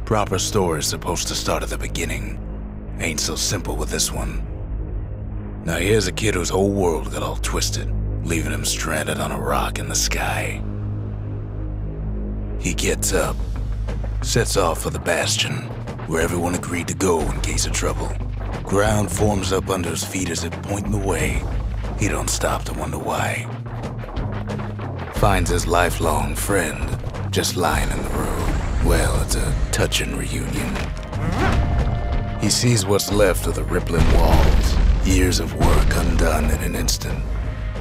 Proper story's supposed to start at the beginning. Ain't so simple with this one. Now here's a kid whose whole world got all twisted, leaving him stranded on a rock in the sky. He gets up, sets off for the Bastion, where everyone agreed to go in case of trouble. Ground forms up under his feet as if pointing the way. He don't stop to wonder why. Finds his lifelong friend just lying in the road. Well, it's a touching reunion. He sees what's left of the rippling walls, years of work undone in an instant,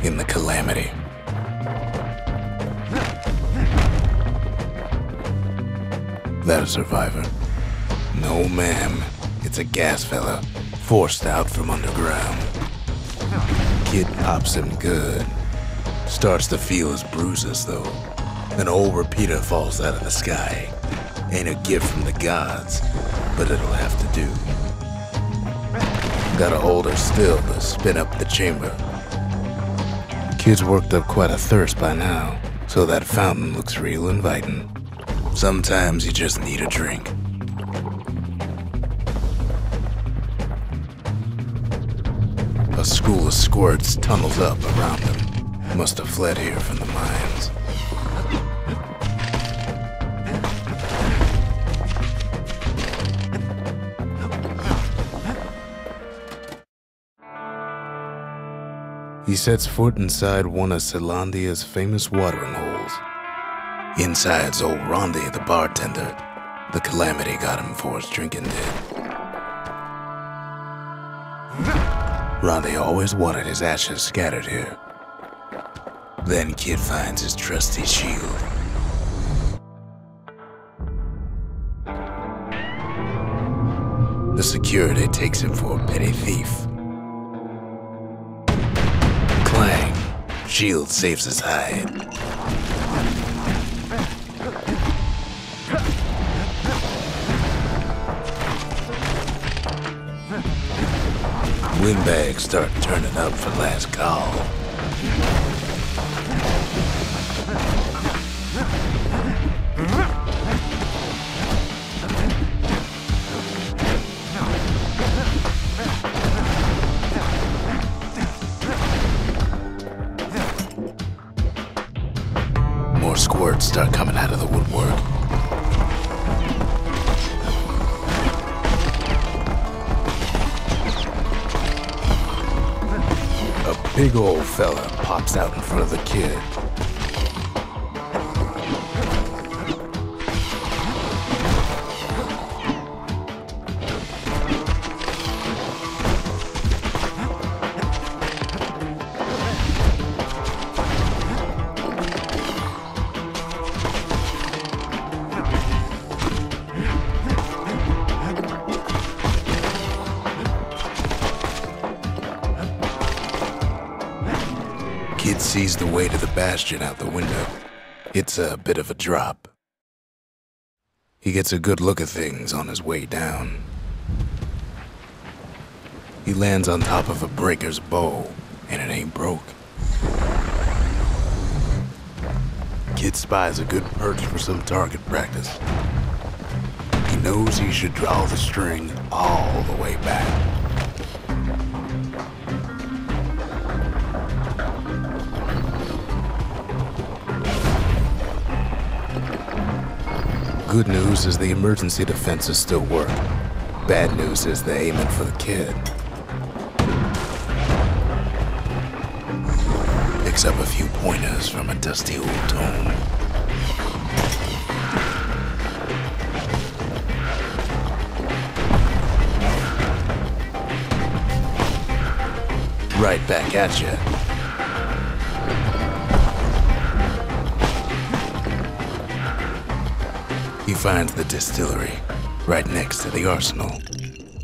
in the calamity. That a survivor? No, ma'am. It's a gas fella, forced out from underground. Kid pops him good. Starts to feel his bruises, though. An old repeater falls out of the sky. Ain't a gift from the gods, but it'll have to do. Gotta hold her still to spin up the chamber. Kid's worked up quite a thirst by now, so that fountain looks real inviting. Sometimes you just need a drink. A school of squirts tunnels up around him. Must have fled here from the mines. He sets foot inside one of Celandia's famous watering holes. Inside's old Rondi, the bartender. The calamity got him for his drinking did. Rondi always wanted his ashes scattered here. Then Kid finds his trusty shield. The security takes him for a petty thief. Clang! Shield saves his hide. Windbags start turning up for last call. More squirts start coming out of the woodwork. A big old fella pops out in front of the kid. Kid sees the way to the Bastion out the window. It's a bit of a drop. He gets a good look at things on his way down. He lands on top of a breaker's bow, and it ain't broke. Kid spies a good perch for some target practice. He knows he should draw the string all the way back. Good news is the emergency defenses still work. Bad news is they're aiming for the kid. Picks up a few pointers from a dusty old tome. Right back at you. He finds the distillery, right next to the arsenal.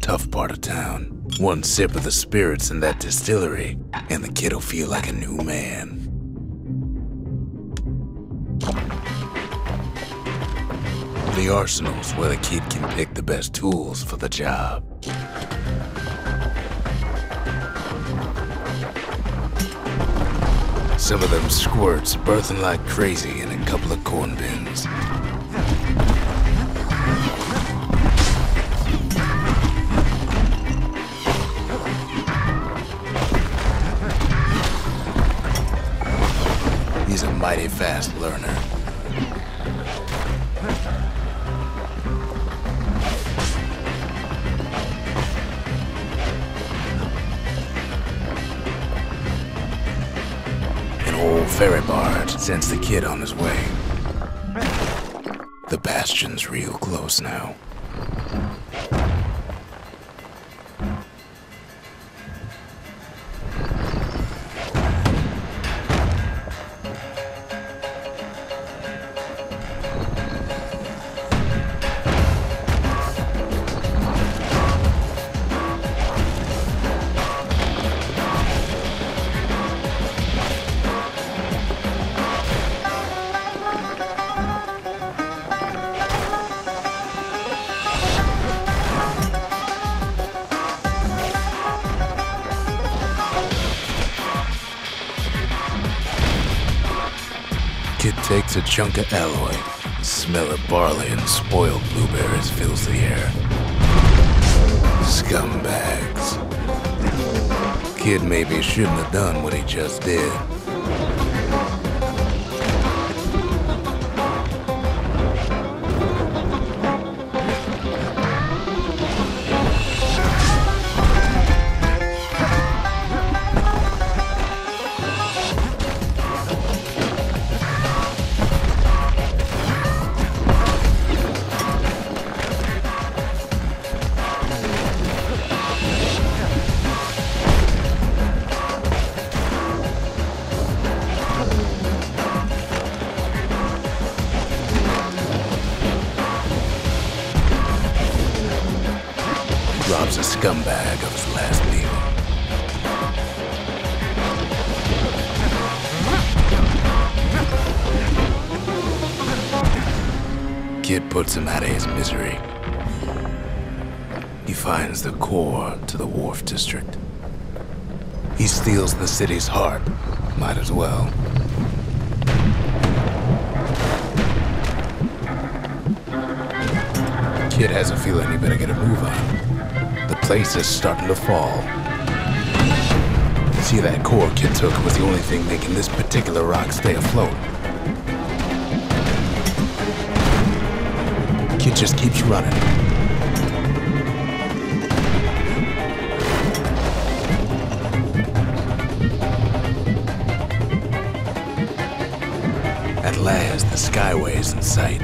Tough part of town. One sip of the spirits in that distillery, and the kid'll feel like a new man. The arsenal's where the kid can pick the best tools for the job. Some of them squirts birthing like crazy in a couple of corn bins. mighty fast learner. An old ferry barge sends the kid on his way. The Bastion's real close now. Kid takes a chunk of alloy. Smell of barley and spoiled blueberries fills the air. Scumbags. Kid maybe shouldn't have done what he just did. Robs a scumbag of his last meal. Kid puts him out of his misery. He finds the core to the Wharf District. He steals the city's heart. Might as well. Kid has a feeling he better get a move on. The place is starting to fall. See, that core Kid took was the only thing making this particular rock stay afloat. Kid just keeps running. At last, the Skyway's in sight.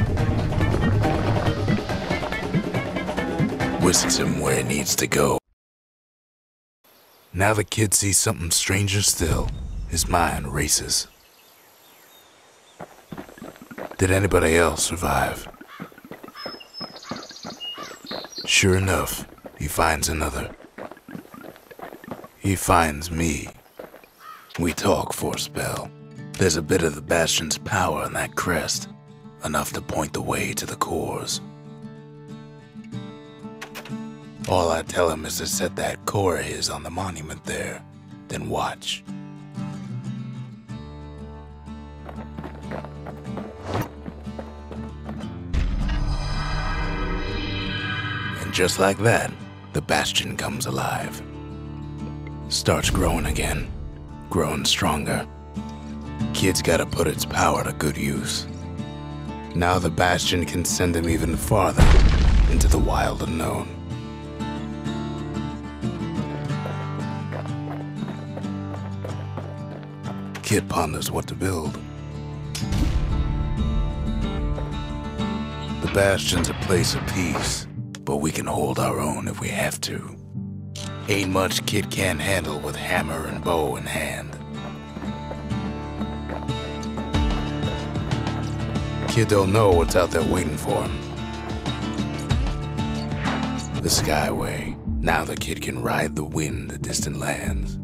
Whisks him where he needs to go. Now the kid sees something stranger still. His mind races. Did anybody else survive? Sure enough, he finds another. He finds me. We talk for a spell. There's a bit of the Bastion's power in that crest, enough to point the way to the cores. All I tell him is to set that core of his on the monument there, then watch. And just like that, the Bastion comes alive. Starts growing again, growing stronger. Kid's gotta put its power to good use. Now the Bastion can send him even farther into the wild unknown. Kid ponders what to build. The Bastion's a place of peace, but we can hold our own if we have to. Ain't much Kid can't handle with hammer and bow in hand. Kid don't know what's out there waiting for him. The Skyway. Now the kid can ride the wind to distant lands.